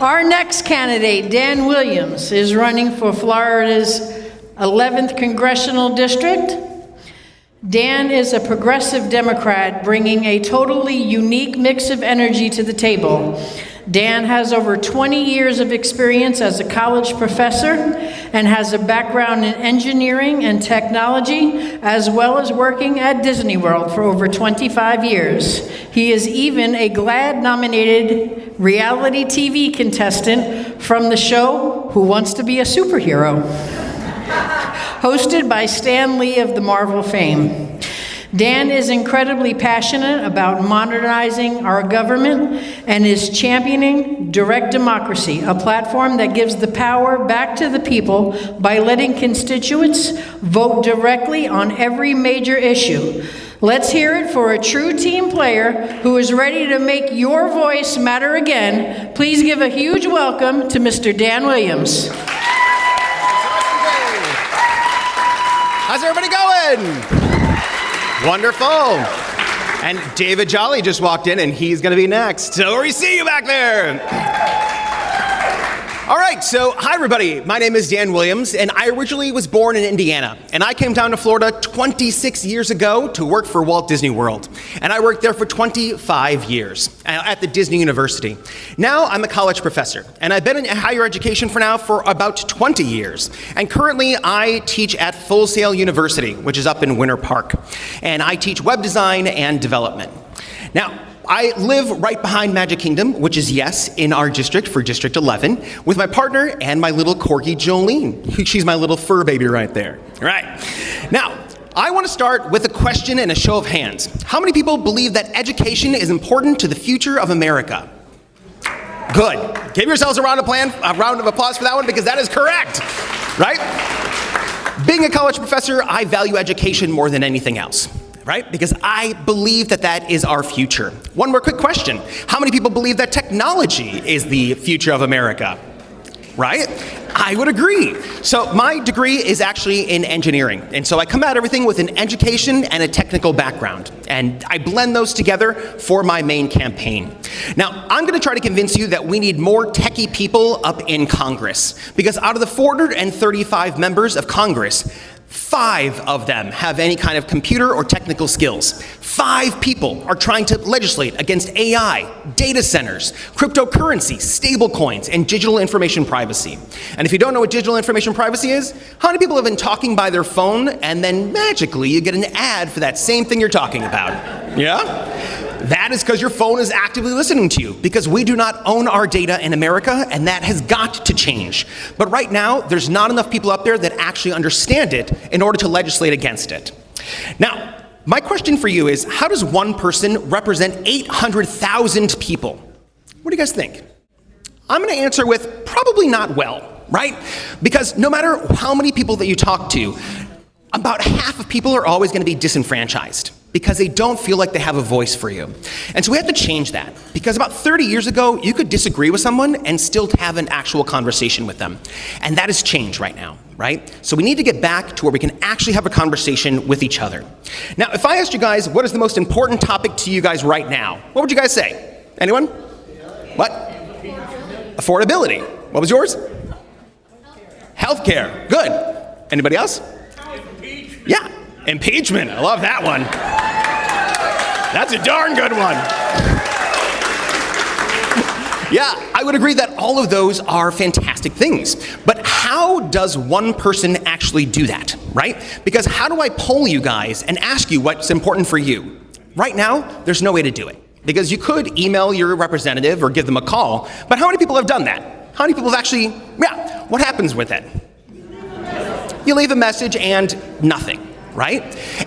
Our next candidate, Dan Williams, is running for Florida's 11th Congressional District. Dan is a progressive Democrat bringing a totally unique mix of energy to the table. Dan has over 20 years of experience as a college professor and has a background in engineering and technology, as well as working at Disney World for over 25 years. He is even a GLAAD-nominated reality TV contestant from the show Who Wants to Be a Superhero? Hosted by Stan Lee of the Marvel fame. Dan is incredibly passionate about modernizing our government and is championing direct democracy, a platform that gives the power back to the people by letting constituents vote directly on every major issue. Let's hear it for a true team player who is ready to make your voice matter again. Please give a huge welcome to Mr. Dan Williams. How's everybody going? Wonderful. And David Jolly just walked in, and he's going to be next. So we see you back there. All right, so hi everybody. My name is Dan Williams, and I originally was born in Indiana. And I came down to Florida 26 years ago to work for Walt Disney World. And I worked there for 25 years at the Disney University. Now I'm a college professor, and I've been in higher education for about 20 years. And currently I teach at Full Sail University, which is up in Winter Park. And I teach web design and development. Now, I live right behind Magic Kingdom, which is, yes, in our district for District 11, with my partner and my little corgi, Jolene. She's my little fur baby right there. All right. Now, I want to start with a question and a show of hands. How many people believe that education is important to the future of America? Good. Give yourselves a round of applause for that one, because that is correct, right? Being a college professor, I value education more than anything else. Right? Because I believe that that is our future. One more quick question. How many people believe that technology is the future of America? Right? I would agree. So my degree is actually in engineering. And so I come at everything with an education and a technical background. And I blend those together for my main campaign. Now, I'm going to try to convince you that we need more techie people up in Congress. Because out of the 435 members of Congress, 5 of them have any kind of computer or technical skills. 5 people are trying to legislate against AI, data centers, cryptocurrency, stablecoins, and digital information privacy. And if you don't know what digital information privacy is, how many people have been talking by their phone and then magically you get an ad for that same thing you're talking about? Yeah? That is because your phone is actively listening to you, because we do not own our data in America, and that has got to change. But right now, there's not enough people up there that actually understand it in order to legislate against it. Now, my question for you is, how does one person represent 800,000 people? What do you guys think? I'm going to answer with probably not well, right? Because no matter how many people that you talk to, about half of people are always going to be disenfranchised because they don't feel like they have a voice for you. And so we have to change that, because about 30 years ago, you could disagree with someone and still have an actual conversation with them. And that has changed right now, right? So we need to get back to where we can actually have a conversation with each other. Now, if I asked you guys, what is the most important topic to you guys right now? What would you guys say? Anyone? What? Affordability. What was yours? Healthcare. Good. Anybody else? Yeah, impeachment. I love that one. That's a darn good one. Yeah, I would agree that all of those are fantastic things. But how does one person actually do that, right? Because how do I poll you guys and ask you what's important for you? Right now, there's no way to do it. Because you could email your representative or give them a call, but how many people have done that? How many people have actually, what happens with it? You leave a message and nothing, right?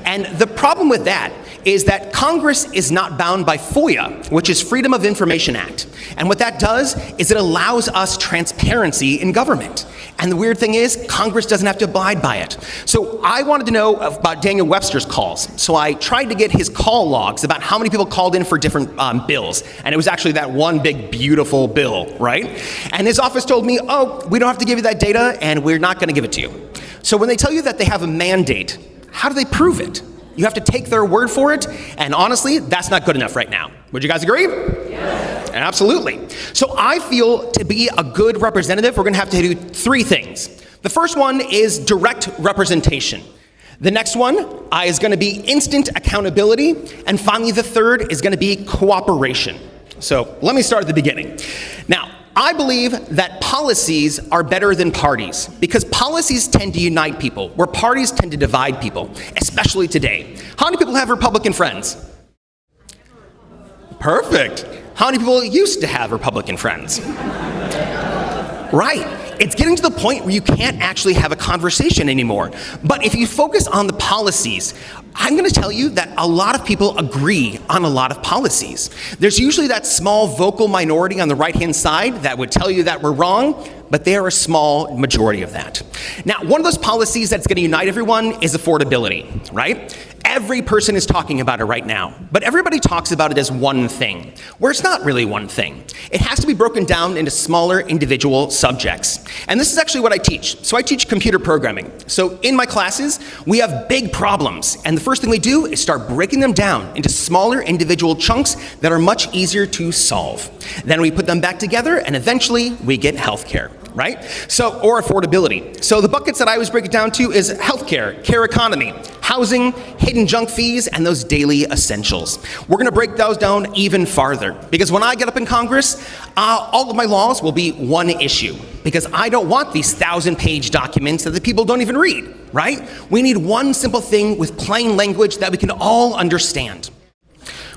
And the problem with that is that Congress is not bound by FOIA, which is Freedom of Information Act. And what that does is it allows us transparency in government. And the weird thing is, Congress doesn't have to abide by it. So I wanted to know about Daniel Webster's calls. So I tried to get his call logs about how many people called in for different bills. And it was actually that one big, beautiful bill, right? And his office told me, oh, we don't have to give you that data, and we're not going to give it to you. So when they tell you that they have a mandate, how do they prove it? You have to take their word for it, and honestly, that's not good enough right now. Would you guys agree? Yes. Absolutely. So I feel to be a good representative, we're gonna have to do three things. The first one is direct representation. The next one is gonna be instant accountability, and finally the third is gonna be cooperation. So let me start at the beginning. Now, I believe that policies are better than parties because policies tend to unite people, where parties tend to divide people, especially today. How many people have Republican friends? Perfect. How many people used to have Republican friends? Right. It's getting to the point where you can't actually have a conversation anymore. But if you focus on the policies, I'm going to tell you that a lot of people agree on a lot of policies. There's usually that small vocal minority on the right-hand side that would tell you that we're wrong, but they are a small majority of that. Now, one of those policies that's going to unite everyone is affordability, right? Every person is talking about it right now, but everybody talks about it as one thing, where it's not really one thing. It has to be broken down into smaller individual subjects. And this is actually what I teach. So I teach computer programming. So in my classes, we have big problems, and the first thing we do is start breaking them down into smaller individual chunks that are much easier to solve. Then we put them back together, and eventually we get healthcare. Right? So, or affordability. So the buckets that I always break it down to is healthcare, care economy, housing, hidden junk fees, and those daily essentials. We're gonna break those down even farther because when I get up in Congress, all of my laws will be one issue because I don't want these 1,000-page documents that the people don't even read, right? We need one simple thing with plain language that we can all understand.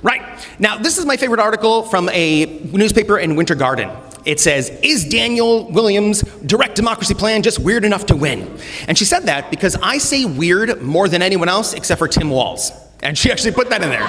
Right. Now, this is my favorite article from a newspaper in Winter Garden. It says, "Is Daniel Williams' direct democracy plan just weird enough to win?" And she said that because I say weird more than anyone else except for Tim Walz. And she actually put that in there.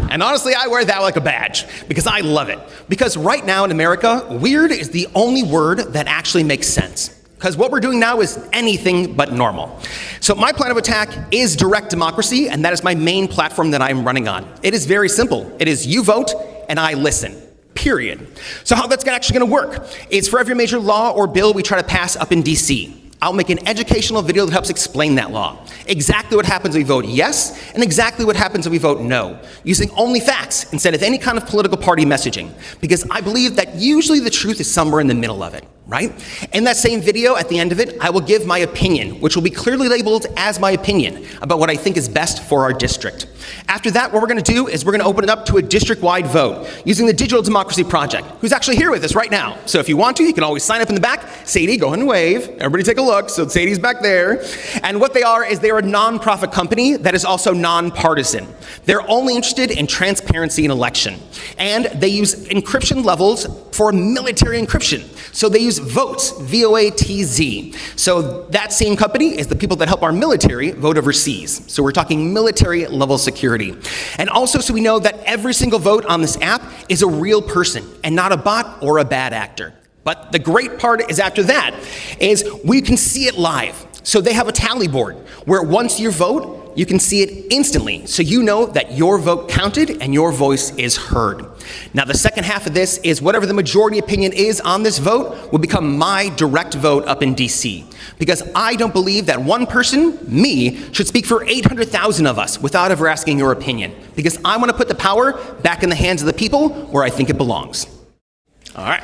And honestly, I wear that like a badge because I love it. Because right now in America, weird is the only word that actually makes sense. Because what we're doing now is anything but normal. So my plan of attack is direct democracy, and that is my main platform that I'm running on. It is very simple. It is you vote and I listen. Period. So how that's actually going to work is for every major law or bill we try to pass up in DC, I'll make an educational video that helps explain that law. Exactly what happens when we vote yes, and exactly what happens when we vote no, using only facts instead of any kind of political party messaging, because I believe that usually the truth is somewhere in the middle of it, right? In that same video, at the end of it, I will give my opinion, which will be clearly labeled as my opinion about what I think is best for our district. After that, what we're gonna do is we're gonna open it up to a district-wide vote using the Digital Democracy Project, who's actually here with us right now. So if you want to, you can always sign up in the back. Sadie, go ahead and wave. Everybody take a look. So Sadie's back there. And what they are is they're a nonprofit company that is also nonpartisan. They're only interested in transparency in election. And they use encryption levels for military encryption. So they use votes, V-O-A-T-Z. So that same company is the people that help our military vote overseas. So we're talking military level security. And also so we know that every single vote on this app is a real person and not a bot or a bad actor. But the great part is after that is we can see it live. So they have a tally board where once you vote, you can see it instantly. So you know that your vote counted and your voice is heard. Now the second half of this is whatever the majority opinion is on this vote will become my direct vote up in DC. Because I don't believe that one person, me, should speak for 800,000 of us without ever asking your opinion. Because I want to put the power back in the hands of the people where I think it belongs. All right.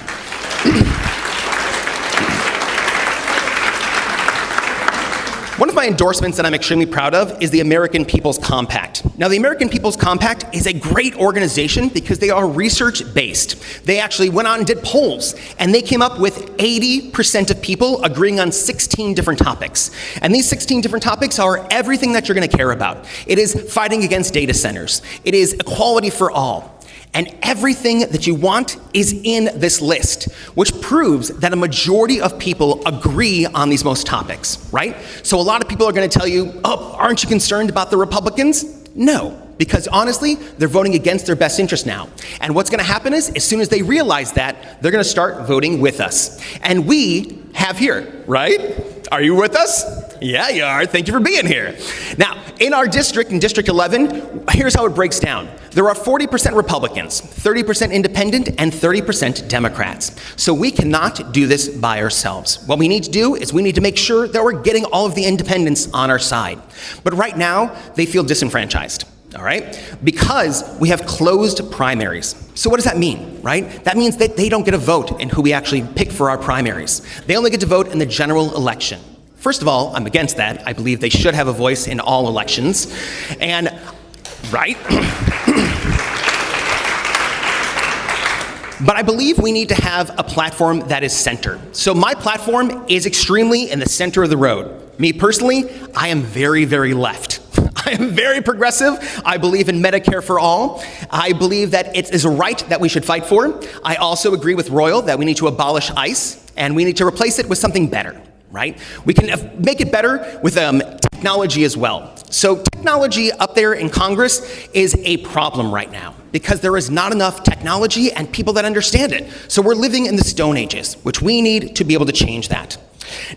One of my endorsements that I'm extremely proud of is the American People's Compact. Now, the American People's Compact is a great organization because they are research-based. They actually went on and did polls, and they came up with 80% of people agreeing on 16 different topics. And these 16 different topics are everything that you're going to care about. It is fighting against data centers. It is equality for all. And everything that you want is in this list, which proves that a majority of people agree on these most topics, right? So a lot of people are going to tell you, oh, aren't you concerned about the Republicans? No, because honestly, they're voting against their best interest now. And what's going to happen is, as soon as they realize that, they're going to start voting with us. And we have here, right? Are you with us? Yeah, you are. Thank you for being here. Now, in our district, in District 11, here's how it breaks down. There are 40% Republicans, 30% Independent, and 30% Democrats. So we cannot do this by ourselves. What we need to do is we need to make sure that we're getting all of the independents on our side. But right now, they feel disenfranchised. All right? Because we have closed primaries. So what does that mean, right? That means that they don't get a vote in who we actually pick for our primaries. They only get to vote in the general election. First of all, I'm against that. I believe they should have a voice in all elections. And, right? But I believe we need to have a platform that is centered. So my platform is extremely in the center of the road. Me personally, I am very, very left. I am very progressive. I believe in Medicare for all. I believe that it is a right that we should fight for. I also agree with Royal that we need to abolish ICE and we need to replace it with something better, right? We can make it better with technology as well. So technology up there in Congress is a problem right now because there is not enough technology and people that understand it. So we're living in the Stone Ages, which we need to be able to change that.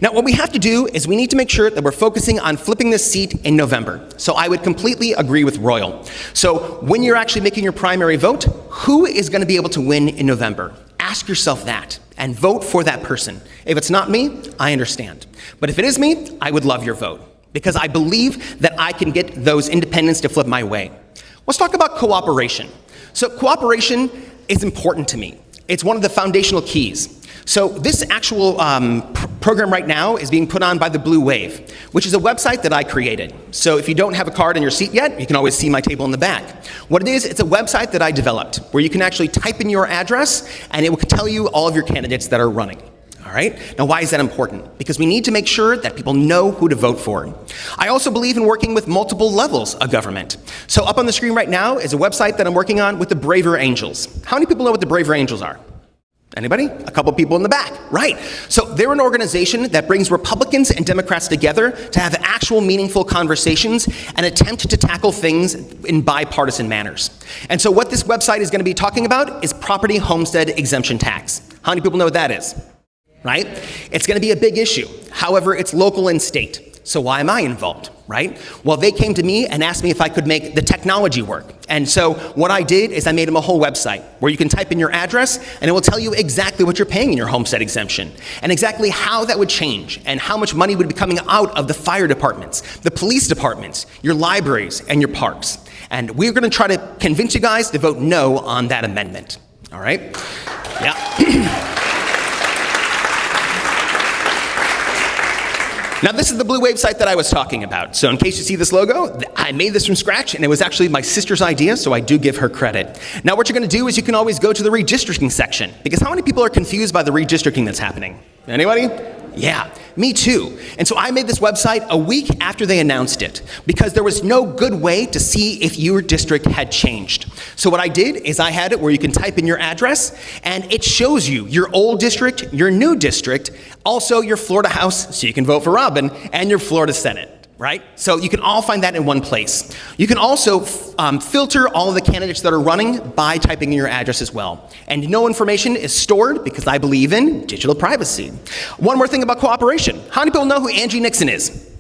Now, what we have to do is we need to make sure that we're focusing on flipping this seat in November. So I would completely agree with Royal. So when you're actually making your primary vote, who is going to be able to win in November? Ask yourself that and vote for that person. If it's not me, I understand. But if it is me, I would love your vote because I believe that I can get those independents to flip my way. Let's talk about cooperation. So cooperation is important to me. It's one of the foundational keys. So this actual program right now is being put on by the Blue Wave, which is a website that I created. So if you don't have a card in your seat yet, you can always see my table in the back. What it is, it's a website that I developed where you can actually type in your address and it will tell you all of your candidates that are running. All right? Now, why is that important? Because we need to make sure that people know who to vote for. I also believe in working with multiple levels of government. So up on the screen right now is a website that I'm working on with the Braver Angels. How many people know what the Braver Angels are? Anybody? A couple people in the back. Right. So they're an organization that brings Republicans and Democrats together to have actual meaningful conversations and attempt to tackle things in bipartisan manners. And so what this website is going to be talking about is property homestead exemption tax. How many people know what that is? Right? It's going to be a big issue. However, it's local and state. So why am I involved, right? Well, they came to me and asked me if I could make the technology work. And so what I did is I made them a whole website where you can type in your address and it will tell you exactly what you're paying in your homestead exemption and exactly how that would change and how much money would be coming out of the fire departments, the police departments, your libraries, and your parks. And we're going to try to convince you guys to vote no on that amendment. All right? Yeah. Now, this is the Blue Wave site that I was talking about. So in case you see this logo, I made this from scratch, and it was actually my sister's idea, so I do give her credit. Now, what you're going to do is you can always go to the redistricting section, because how many people are confused by the redistricting that's happening? Anybody? Yeah, me too. And so I made this website a week after they announced it, because there was no good way to see if your district had changed. So what I did is I had it where you can type in your address, and it shows you your old district, your new district, also your Florida House, so you can vote for Robin, and your Florida Senate. Right? So you can all find that in one place. You can also filter all of the candidates that are running by typing in your address as well. And no information is stored because I believe in digital privacy. One more thing about cooperation. How many people know who Angie Nixon is?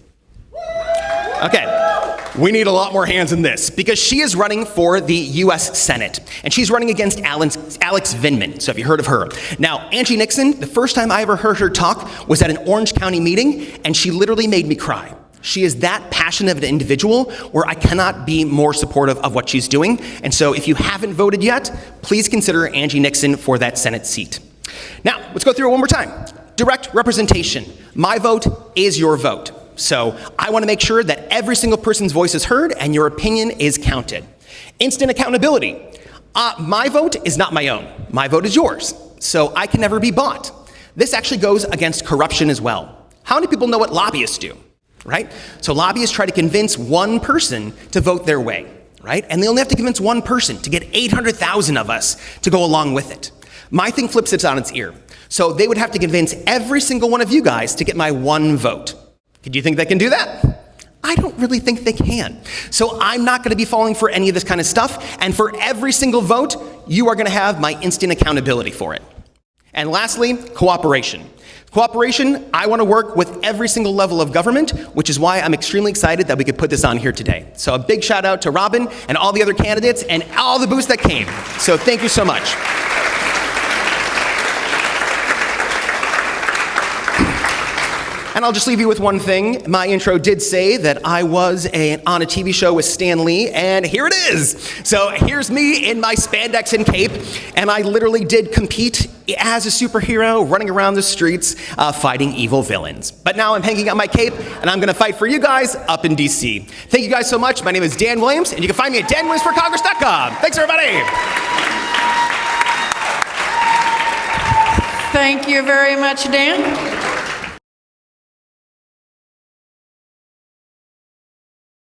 Okay. We need a lot more hands in this because she is running for the U.S. Senate and she's running against Alex Vindman. So have you heard of her? Now, Angie Nixon, the first time I ever heard her talk was at an Orange County meeting and she literally made me cry. She is that passionate of an individual where I cannot be more supportive of what she's doing. And so if you haven't voted yet, please consider Angie Nixon for that Senate seat. Now, let's go through it one more time. Direct representation. My vote is your vote. So I want to make sure that every single person's voice is heard and your opinion is counted. Instant accountability. My vote is not my own. My vote is yours. So I can never be bought. This actually goes against corruption as well. How many people know what lobbyists do? Right? So lobbyists try to convince one person to vote their way, right? And they only have to convince one person to get 800,000 of us to go along with it. My thing flips it on its ear. So they would have to convince every single one of you guys to get my one vote. Do you think they can do that? I don't really think they can. So I'm not going to be falling for any of this kind of stuff. And for every single vote, you are going to have my instant accountability for it. And lastly, cooperation. Cooperation, I want to work with every single level of government, which is why I'm extremely excited that we could put this on here today. So a big shout out to Robin and all the other candidates and all the booths that came. So thank you so much. And I'll just leave you with one thing. My intro did say that I was on a TV show with Stan Lee, and here it is. So here's me in my spandex and cape, and I literally did compete as a superhero running around the streets fighting evil villains. But now I'm hanging up my cape, and I'm going to fight for you guys up in DC. Thank you guys so much. My name is Dan Williams, and you can find me at danwilliamsforcongress.com. Thanks, everybody. Thank you very much, Dan.